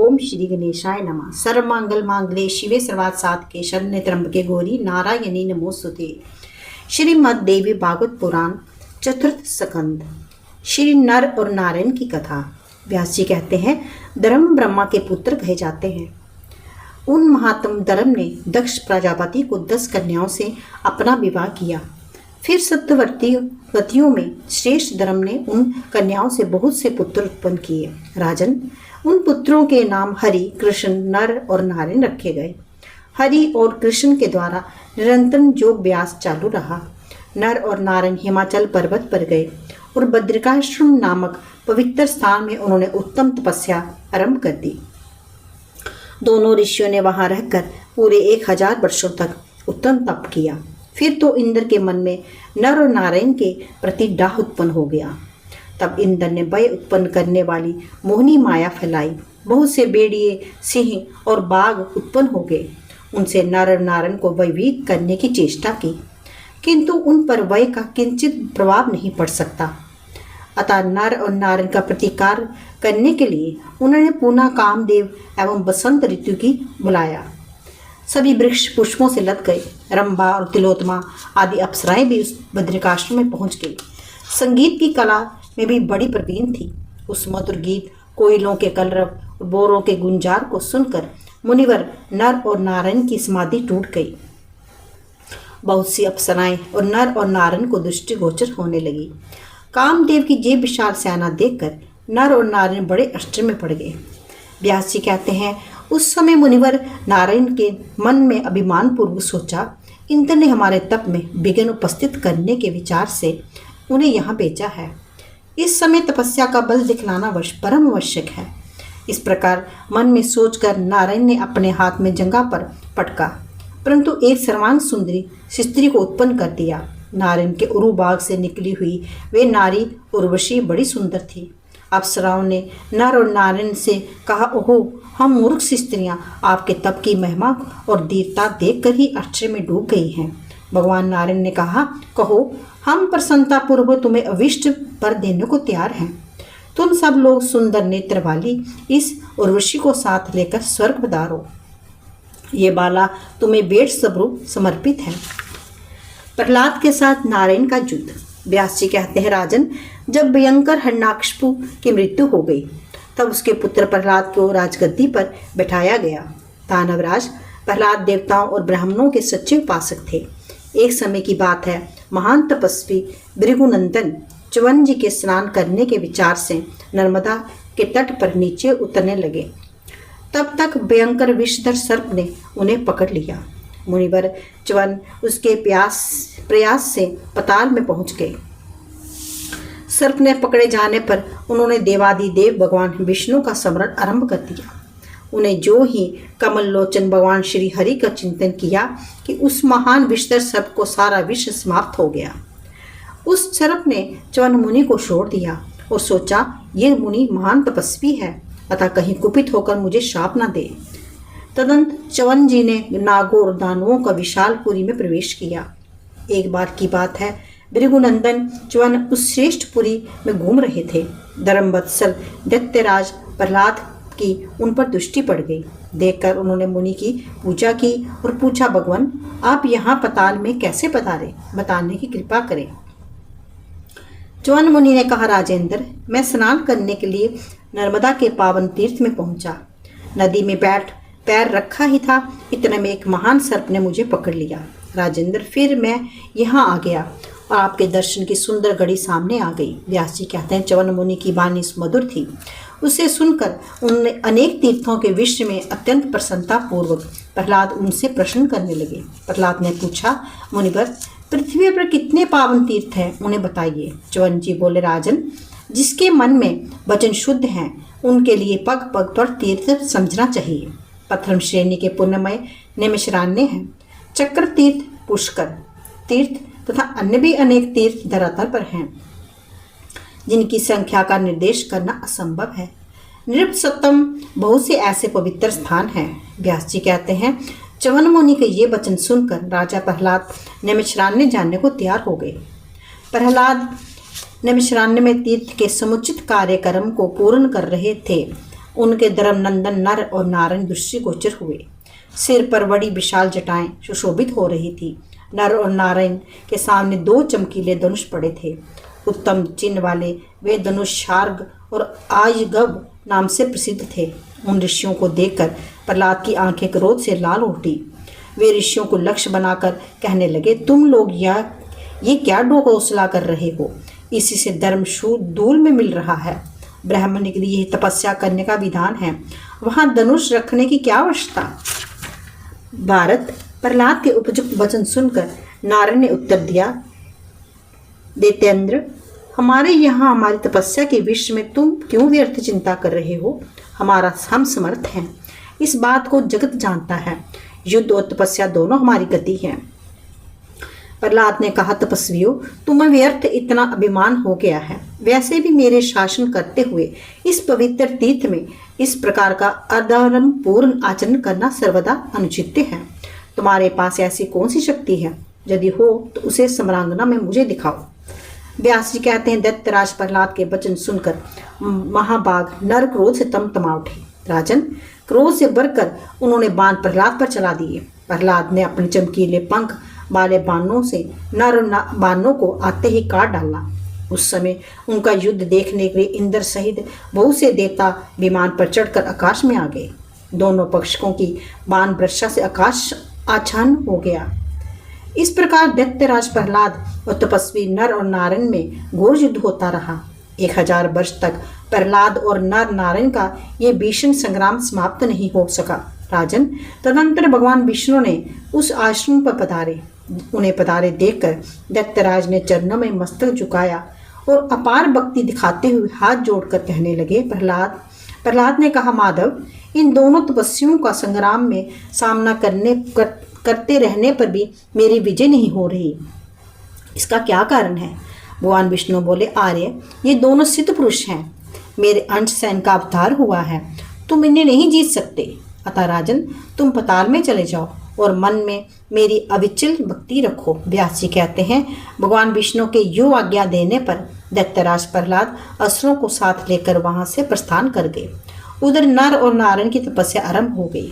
ओम श्री गणेशाय नमः। सर्वमंगल मांगल्ये शिवे सर्वार्थ साधके शरण्ये त्र्यंबके गौरी नारायणी नमोस्तुते। श्रीमद् देवी भागवत पुराण चतुर्थ स्कंद। श्री नर और नारायण की कथा। व्यास जी कहते हैं, धर्म ब्रह्मा के पुत्र कहे जाते हैं। उन महात्म धर्म ने दक्ष प्रजापति को 10 कन्याओं से अपना विवाह किया। फिर सत्यवतियों में श्रेष्ठ धर्म ने उन कन्याओं से बहुत से पुत्र उत्पन्न किए। राजन, उन पुत्रों के नाम हरि, कृष्ण, नर और नारायण रखे गए। हरि और कृष्ण के द्वारा निरंतर योग व्यास चालू रहा। नर और नारायण हिमाचल पर्वत पर गए और बद्रिकाश्रम नामक पवित्र स्थान में उन्होंने उत्तम तपस्या आरंभ कर दी। दोनों ऋषियों ने वहां रहकर पूरे 1000 वर्षों तक उत्तम तप किया। फिर तो इंद्र के मन में नर और नारायण के प्रति डाह उत्पन्न हो गया। तब इंद्र ने भय उत्पन्न करने वाली मोहिनी माया फैलाई। बहुत से भेड़िए, सिंह और बाघ उत्पन्न हो गए। उनसे नर और नारायण को भयभीत करने की चेष्टा की, किंतु उन पर भय का किंचित प्रभाव नहीं पड़ सकता। अतः नर और नारायण का प्रतिकार करने के लिए उन्होंने पुनः कामदेव एवं बसंत ऋतु की बुलाया। सभी वृक्ष पुष्पों से लद गए। रंभा और तिलोत्तमा आदि अप्सराएं भी उस बद्रिकाश्रम में पहुंच गई। संगीत की कला में भी बड़ी प्रवीण थी। उस मधुर गीत, कोयलों के कलरव और बोरों के गुंजार को सुनकर मुनिवर नर और नारायण की समाधि टूट गई। बहुत सी अप्सराएं और नर और नारायण को दृष्टिगोचर होने लगी। कामदेव की ये विशाल सेना देखकर नर और नारायण बड़े आश्चर्य में पड़ गए। व्यास जी कहते हैं, उस समय मुनिवर नारायण के मन में अभिमान पूर्वक सोचा, इंद्र ने हमारे तप में विघ्न उपस्थित करने के विचार से उन्हें यहाँ भेजा है। इस समय तपस्या का बल दिखलाना परम आवश्यक है। इस प्रकार मन में सोचकर नारायण ने अपने हाथ में जंघा पर पटका, परंतु एक सर्वांग सुंदरी स्त्री को उत्पन्न कर दिया। नारायण के उरु बाग से निकली हुई वे नारी उर्वशी बड़ी सुंदर थी। अप्सराओं ने नर और नारायण से कहा, ओहो, हम मूर्ख स्त्रियां आपके तप की महिमा और दीर्घता देखकर ही आश्चर्य में डूब गई हैं। भगवान नारायण ने कहा, कहो, हम प्रसन्नता पूर्वक तुम्हें अविष्ट पर देने को तैयार हैं। तुम सब लोग सुंदर नेत्र वाली इस उर्वशी को साथ लेकर स्वर्ग पधारो। ये बाला तुम्हें बेट स्वरूप समर्पित है। प्रहलाद के साथ नारायण का युद्ध। व्यास जी कहते हैं, राजन, जब भयंकर हिरण्याकशिपु की मृत्यु हो गई तब उसके पुत्र प्रहलाद को राजगद्दी पर बैठाया गया। दानवराज प्रहलाद देवताओं और ब्राह्मणों के सच्चे उपासक थे। एक समय की बात है, महान तपस्वी भृगुनंदन च्यवन जी के स्नान करने के विचार से नर्मदा के तट पर नीचे उतरने लगे। तब तक भयंकर विषधर सर्प ने उन्हें पकड़ लिया। मुनिवर च्यवन उसके प्रयास से पाताल में पहुंच गए। सर्प ने पकड़े जाने पर उन्होंने देवादिदेव भगवान विष्णु का स्मरण आरंभ कर दिया। उन्हें जो ही कमल लोचन भगवान श्री हरि का चिंतन किया कि उस महान विषधर सर्प को सारा विष समाप्त हो गया। उस सर्प ने च्यवन मुनि को छोड़ दिया और सोचा, ये मुनि महान तपस्वी है, अतः कहीं कुपित होकर मुझे श्राप न दे। तदंत च्यवन जी ने नागों और दानवों का विशाल पुरी में प्रवेश किया। एक बार की बात है, भृगुनंदन च्यवन उस श्रेष्ठ पुरी में घूम रहे थे। धर्मवत्सल दैत्यराज प्रहलाद की उन पर दृष्टि पड़ गई। देखकर उन्होंने मुनि की पूजा की और पूछा, भगवान, आप यहाँ पाताल में कैसे पधारे, बताने की कृपा करें। च्यवन मुनि ने कहा, राजेंद्र, मैं स्नान करने के लिए नर्मदा के पावन तीर्थ में पहुंचा। नदी में बैठ पैर रखा ही था, इतने में एक महान सर्प ने मुझे पकड़ लिया। राजेंद्र, फिर मैं यहाँ आ गया और आपके दर्शन की सुंदर घड़ी सामने आ गई। व्यास जी कहते हैं, च्यवन मुनि की वाणी मधुर थी। उसे सुनकर उनने अनेक तीर्थों के विषय में अत्यंत प्रसन्नता पूर्वक प्रहलाद उनसे प्रश्न करने लगे। प्रहलाद ने पूछा, मुनिवर, पृथ्वी पर कितने पावन तीर्थ हैं, उन्हें बताइए। च्यवन जी बोले, राजन, जिसके मन में वचन शुद्ध हैं उनके लिए पग पग पर तीर्थ समझना चाहिए। प्रथम श्रेणी के पुण्यमय नैमिषारण्य हैं, चक्र तीर्थ, पुष्कर तीर्थ तथा अन्य भी अनेक तीर्थ धरातल पर हैं, जिनकी संख्या का निर्देश करना असंभव है। नृपसत्तम बहुत से ऐसे पवित्र स्थान हैं। व्यास जी कहते हैं, च्यवन मुनि के ये वचन सुनकर राजा प्रहलाद नैमिषारण्य जानने को तैयार हो गए। प्रहलाद नैमिषारण्य में तीर्थ के समुचित कार्यक्रम को पूर्ण कर रहे थे। उनके धर्मनंदन नर और नारायण दृष्टिगोचर हुए। सिर पर बड़ी विशाल जटाएं सुशोभित हो रही थी। नर और नारायण के सामने 2 चमकीले धनुष पड़े थे। उत्तम चिन्ह वाले वे धनुष शार्ग और आयगव नाम से प्रसिद्ध थे। उन ऋषियों को देखकर प्रहलाद की आंखें क्रोध से लाल उठी। वे ऋषियों को लक्ष्य बनाकर कहने लगे, तुम लोग ये क्या ढोंसला कर रहे हो? इसी से धर्म शूद धूल में मिल रहा है। ब्राह्मण के लिए तपस्या करने का विधान है, वहां धनुष रखने की क्या आवश्यकता? भारत प्रहलाद के उपयुक्त वचन सुनकर नारायण ने उत्तर दिया, दैत्येंद्र, हमारे यहाँ हमारी तपस्या के विषय में तुम क्यों व्यर्थ चिंता कर रहे हो? हम समर्थ हैं, इस बात को जगत जानता है। युद्ध और तपस्या दोनों हमारी गति है। प्रहलाद ने कहा, तपस्वियों, तुम्हें व्यर्थ इतना अभिमान हो गया है। वैसे भी मेरे शासन करते हुए इस पवित्र तीर्थ में इस प्रकार का अधर्म पूर्ण आचरण करना सर्वदा अनुचित है। तुम्हारे पास ऐसी कौन सी शक्ति है? यदि हो तो उसे समरांगना में मुझे दिखाओ। व्यास जी कहते हैं, दैत्यराज प्रहलाद के वचन सुनकर महाबाग नर क्रोध से तमतमा उठे। राजन, क्रोध से बढ़कर उन्होंने बाण प्रहलाद पर चला दिए। प्रहलाद ने अपने चमकीले पंख वाले बाणों से नर बाणों को आते ही काट डाला। उस समय उनका युद्ध देखने के लिए इंद्र सहित बहुत से देवता विमान पर चढ़कर आकाश में आ गए। दोनों पक्षों की बाण वर्षा से आकाश आच्छन्न हो गया। इस प्रकार दैत्यराज प्रहलाद और तपस्वी नर और नारायण में घोर युद्ध होता रहा। 1000 वर्ष तक प्रहलाद और नर नारायण का ये भीषण संग्राम समाप्त नहीं हो सका। राजन, तदंतर भगवान विष्णु ने उस आश्रम पर पधारे। उन्हें पधारे देखकर दैत्यराज ने चरणों में मस्तक झुकाया और अपार भक्ति दिखाते हुए हाथ जोड़कर कहने लगे, प्रहलाद ने कहा, माधव, इन दोनों तपस्वियों का संग्राम में सामना करते रहने पर भी मेरी विजय नहीं हो रही। इसका क्या कारण है? भगवान विष्णु बोले, आर्य, ये दोनों सिद्ध पुरुष हैं, मेरे अंश से इनका अवतार हुआ है, तुम इन्हें नहीं जीत सकते। अतः राजन, तुम पाताल में चले जाओ और मन में मेरी अविचल भक्ति रखो। व्यास जी कहते हैं, भगवान विष्णु के यो आज्ञा देने पर दैत्यराज प्रहलाद असुरों को साथ लेकर वहां से प्रस्थान कर गए। उधर नर और नारायण की तपस्या आरंभ हो गई।